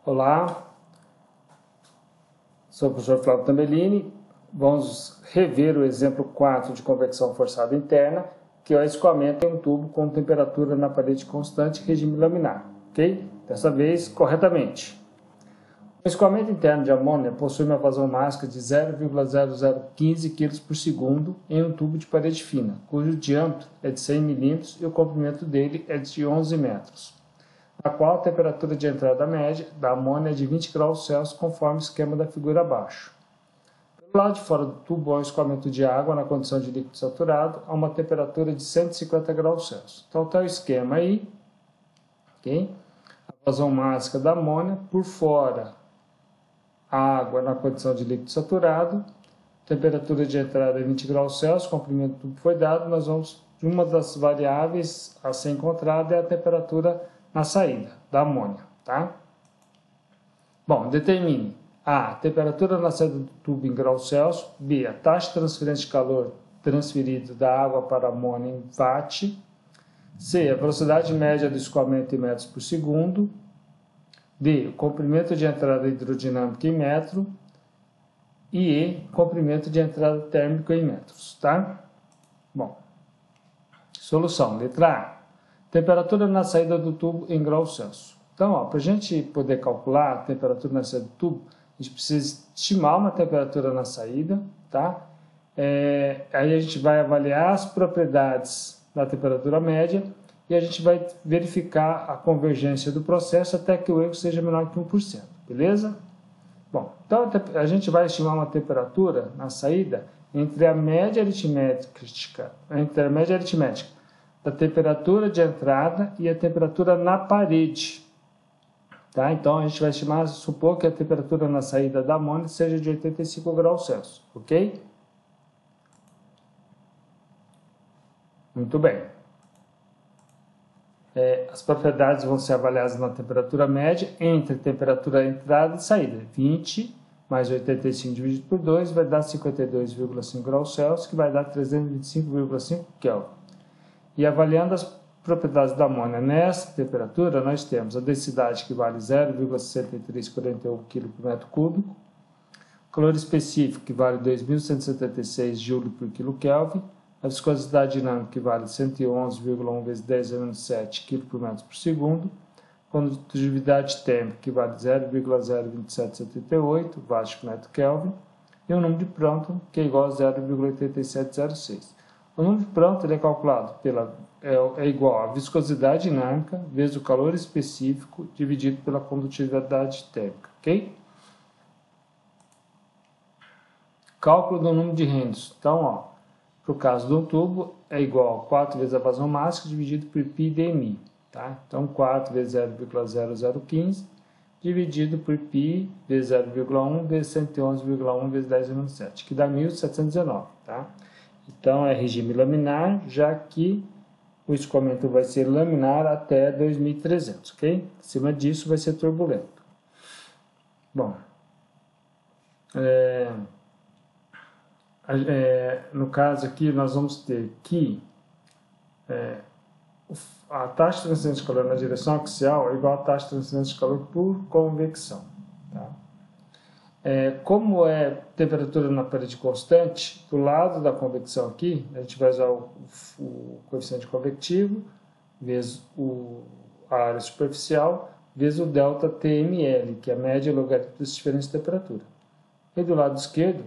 Olá, sou o professor Flávio Tambellini. Vamos rever o exemplo 4 de convecção forçada interna, que é o escoamento em um tubo com temperatura na parede constante, regime laminar, ok? Dessa vez, corretamente. O escoamento interno de amônia possui uma vazão máxima de 0,0015 kg por segundo em um tubo de parede fina, cujo diâmetro é de 100 mm e o comprimento dele é de 11 metros. Na qual a temperatura de entrada média da amônia é de 20 graus Celsius, conforme o esquema da figura abaixo. Pelo lado de fora do tubo há um escoamento de água na condição de líquido saturado a uma temperatura de 150 graus Celsius. Então está o esquema aí, ok? A vazão máxima da amônia, por fora a água na condição de líquido saturado, temperatura de entrada é 20 graus Celsius, comprimento do tubo foi dado, nós vamos, uma das variáveis a ser encontrada é a temperatura na saída da amônia, tá? Bom, determine A temperatura na saída do tubo em graus Celsius, B a taxa de transferência de calor transferido da água para a amônia em watt, C a velocidade média do escoamento em metros por segundo, D o comprimento de entrada hidrodinâmica em metro e E comprimento de entrada térmica em metros, tá? Bom, solução, letra A. Temperatura na saída do tubo em graus Celsius. Então, para a gente poder calcular a temperatura na saída do tubo, a gente precisa estimar uma temperatura na saída, tá? Aí a gente vai avaliar as propriedades da temperatura média e a gente vai verificar a convergência do processo até que o erro seja menor que 1%, beleza? Bom, então a gente vai estimar uma temperatura na saída entre a média aritmética da temperatura de entrada e a temperatura na parede. Tá? Então, a gente vai estimar, supor que a temperatura na saída da amônia seja de 85 graus Celsius, ok? Muito bem. As propriedades vão ser avaliadas na temperatura média entre temperatura entrada e saída. 20 mais 85 dividido por 2 vai dar 52,5 graus Celsius, que vai dar 325,5 Kelvin. E avaliando as propriedades da amônia nessa temperatura, nós temos a densidade que vale 0,6341 kg por metro cúbico, o calor específico que vale 2.176 Joule por quilo Kelvin, a viscosidade dinâmica que vale 111,1 vezes 10 a menos 7 kg por metro por segundo, condutividade térmica que vale 0,02778 watts por metro Kelvin, e o número de Prandtl que é igual a 0,8706. O número de Prandtl ele é calculado é igual a viscosidade dinâmica vezes o calor específico dividido pela condutividade térmica, ok? Cálculo do número de Henderson. Então, para o caso do tubo, é igual a 4 vezes a vazão máxima dividido por π/dmi, tá? Então, 4 vezes 0,0015 dividido por π vezes 0,1 vezes 111,1 vezes 10 a menos 7, que dá 1.719, tá? Então, é regime laminar, já que o escoamento vai ser laminar até 2.300, ok? Acima disso vai ser turbulento. Bom, no caso aqui nós vamos ter que a taxa de transferência de calor na direção axial é igual à taxa de transferência de calor por convecção, tá? Como é temperatura na parede constante, do lado da convecção aqui, a gente vai usar o coeficiente convectivo, vezes a área superficial, vezes o delta TML, que é a média logarítmica das diferenças de temperatura. E do lado esquerdo,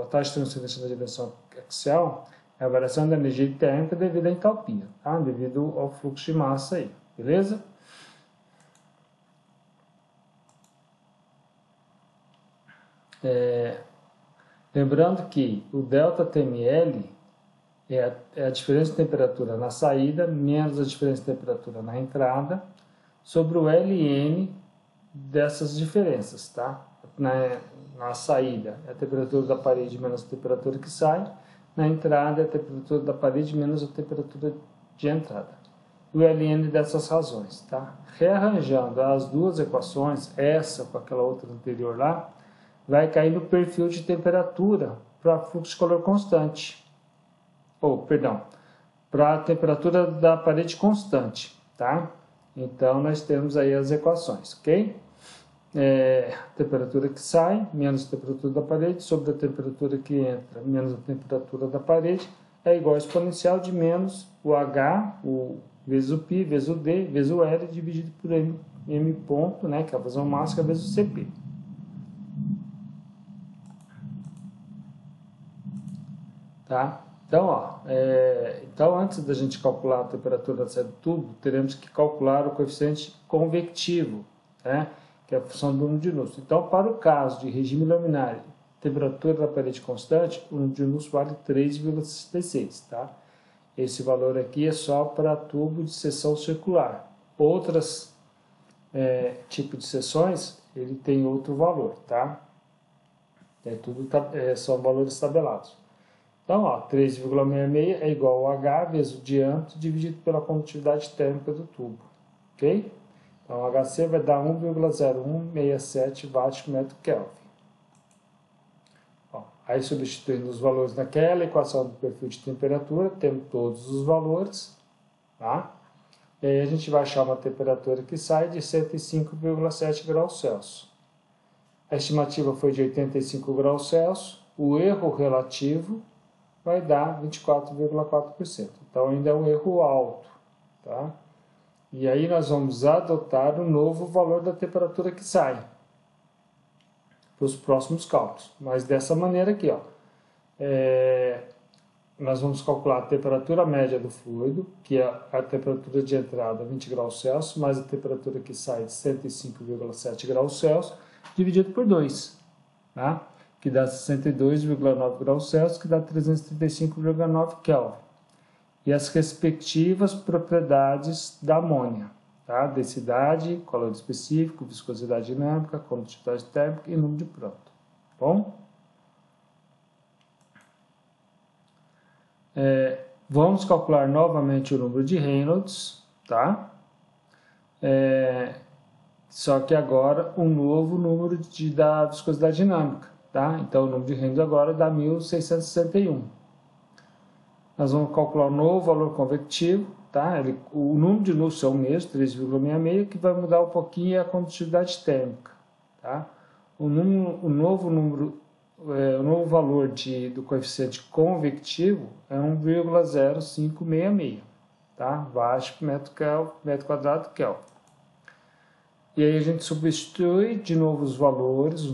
a taxa de transferência na direção axial é a variação da energia térmica devido à entalpia, tá? Devido ao fluxo de massa aí, beleza? Lembrando que o ΔTml é a diferença de temperatura na saída menos a diferença de temperatura na entrada sobre o Ln dessas diferenças, tá? Na saída é a temperatura da parede menos a temperatura que sai, na entrada é a temperatura da parede menos a temperatura de entrada. O Ln dessas razões, tá? Rearranjando as duas equações, essa com aquela outra anterior lá, vai cair no perfil de temperatura para fluxo de calor constante. Para a temperatura da parede constante, tá? Então, nós temos aí as equações, ok? a temperatura que sai, menos a temperatura da parede, sobre a temperatura que entra, menos a temperatura da parede, é igual ao exponencial de menos o H, vezes o π, vezes o D, vezes o L, dividido por M ponto, né, que é a vazão máxima, vezes o CP. Tá? Então, então, antes da gente calcular a temperatura da saída do tubo, teremos que calcular o coeficiente convectivo, né, que é a função do número de nus. Então, para o caso de regime laminar, temperatura da parede constante, o número de nus vale 3,66. Tá? Esse valor aqui é só para tubo de seção circular. Outros tipos de seções, ele tem outro valor. Tá? São valores tabelados. Então, 3,66 é igual ao H vezes o diâmetro dividido pela condutividade térmica do tubo. Ok? Então, o HC vai dar 1,0167 watts por metro Kelvin. Aí, substituindo os valores naquela equação do perfil de temperatura, temos todos os valores. Tá? E aí, a gente vai achar uma temperatura que sai de 105,7 graus Celsius. A estimativa foi de 85 graus Celsius. O erro relativo vai dar 24,4%. Então, ainda é um erro alto. Tá? E aí, nós vamos adotar o novo valor da temperatura que sai para os próximos cálculos. Mas dessa maneira aqui, nós vamos calcular a temperatura média do fluido, que é a temperatura de entrada 20 graus Celsius, mais a temperatura que sai de 105,7 graus Celsius, dividido por 2. Tá? Que dá 62,9 graus Celsius, que dá 335,9 Kelvin. E as respectivas propriedades da amônia, tá? Densidade, calor específico, viscosidade dinâmica, condutividade térmica e número de Prandtl. Bom? Vamos calcular novamente o número de Reynolds, tá? Só que agora um novo número da viscosidade dinâmica. Tá? Então, o número de Reynolds agora dá 1.661. Nós vamos calcular o novo valor convectivo. Tá? O número de nus é o mesmo, 3,66, que vai mudar um pouquinho é a condutividade térmica. Tá? O novo valor do coeficiente convectivo é 1,0566. Tá? Watts por metro quadrado Kelvin. E aí a gente substitui de novo os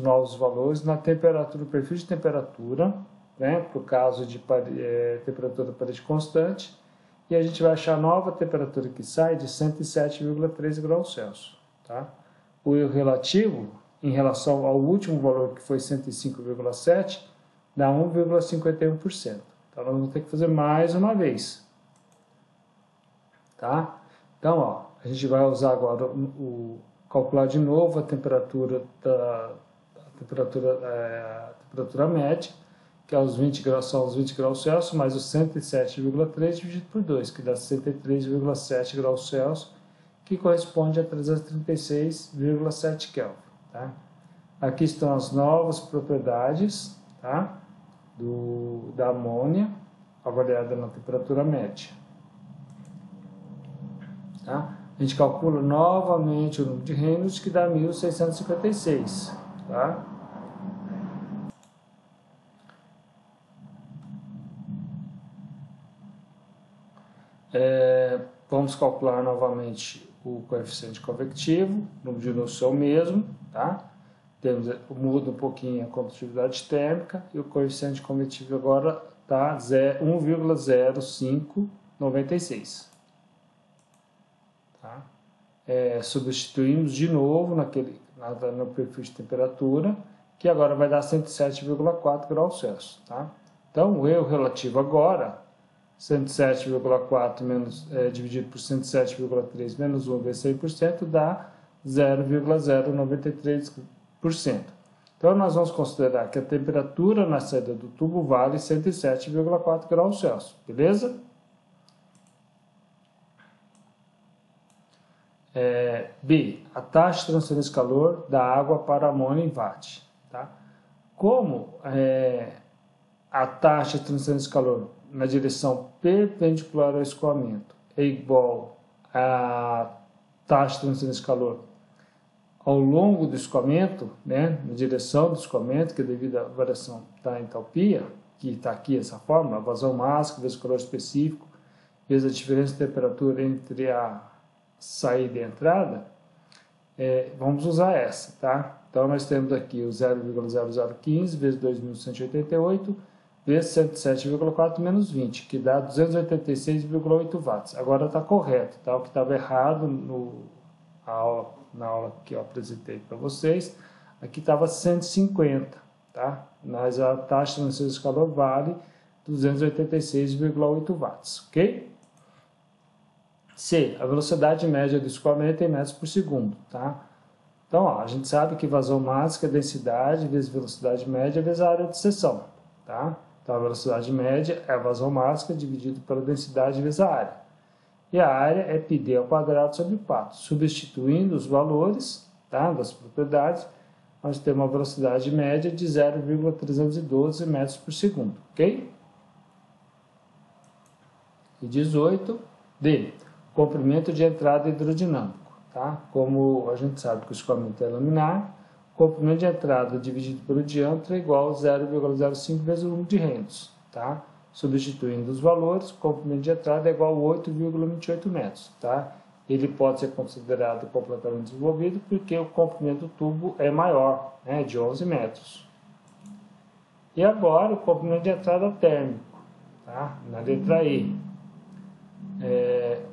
novos valores na temperatura, perfil de temperatura, né, para o caso de temperatura da parede constante, e a gente vai achar a nova temperatura que sai de 107,3 graus Celsius. Tá? O erro relativo, em relação ao último valor, que foi 105,7, dá 1,51%. Então, nós vamos ter que fazer mais uma vez. Tá? Então, a gente vai usar agora calcular de novo a temperatura média, que são os 20 graus Celsius, mais os 107,3 dividido por 2, que dá 63,7 graus Celsius, que corresponde a 336,7 Kelvin. Tá? Aqui estão as novas propriedades, tá? Da amônia, avaliada na temperatura média. Tá? A gente calcula novamente o número de Reynolds, que dá 1.656. Tá? Vamos calcular novamente o coeficiente convectivo, o número de nus é o mesmo. Tá? Muda um pouquinho a condutividade térmica e o coeficiente convectivo agora está 1,0596. Tá? Substituímos de novo no perfil de temperatura, que agora vai dar 107,4 graus Celsius. Tá? Então, o erro relativo agora, 107,4 dividido por 107,3 menos 1 vezes 100%, dá 0,093%. Então, nós vamos considerar que a temperatura na saída do tubo vale 107,4 graus Celsius. Beleza? B. A taxa de transferência de calor da água para a amônia em watt. Tá? Como a taxa de transferência de calor na direção perpendicular ao escoamento é igual à taxa de transferência de calor ao longo do escoamento, né, na direção do escoamento, que é devido à variação da entalpia, que está aqui essa fórmula, vazão máximo vezes o calor específico, vezes a diferença de temperatura entre a saída e a entrada, vamos usar essa, tá? Então, nós temos aqui o 0,0015 vezes 2.188 vezes 107,4 menos 20, que dá 286,8 watts. Agora está correto, tá? O que estava errado na aula que eu apresentei para vocês, aqui estava 150, tá? Mas a taxa de transferência de calor vale 286,8 watts, ok? C, a velocidade média do escoamento em metros por segundo, tá? Então, ó, a gente sabe que vazão máximo é densidade vezes velocidade média vezes a área de seção, tá? Então, a velocidade média é a vazão máxima dividido pela densidade vezes a área. E a área é πd ao quadrado sobre 4. Substituindo os valores, tá, das propriedades, nós temos uma velocidade média de 0,312 metros por segundo, ok? E 18, D, comprimento de entrada hidrodinâmico, tá? Como a gente sabe que o escoamento é laminar, o comprimento de entrada dividido pelo diâmetro é igual a 0,05 vezes o número de Reynolds, tá? Substituindo os valores, o comprimento de entrada é igual a 8,28 metros, tá? Ele pode ser considerado completamente desenvolvido porque o comprimento do tubo é maior, né, de 11 metros. E agora o comprimento de entrada térmico, tá? Na letra E.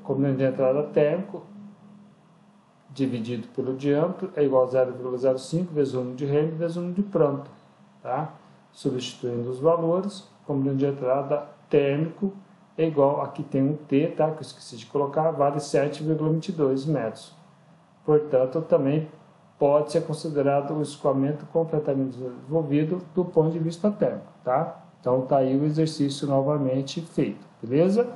Comprimento de entrada térmico dividido pelo diâmetro é igual a 0,05 vezes o número de Reynolds vezes o número de Prandtl, tá? Substituindo os valores, o comprimento de entrada térmico é igual, aqui tem um T, tá? Que eu esqueci de colocar, vale 7,22 metros. Portanto, também pode ser considerado o escoamento completamente desenvolvido do ponto de vista térmico, tá? Então, tá aí o exercício novamente feito, beleza?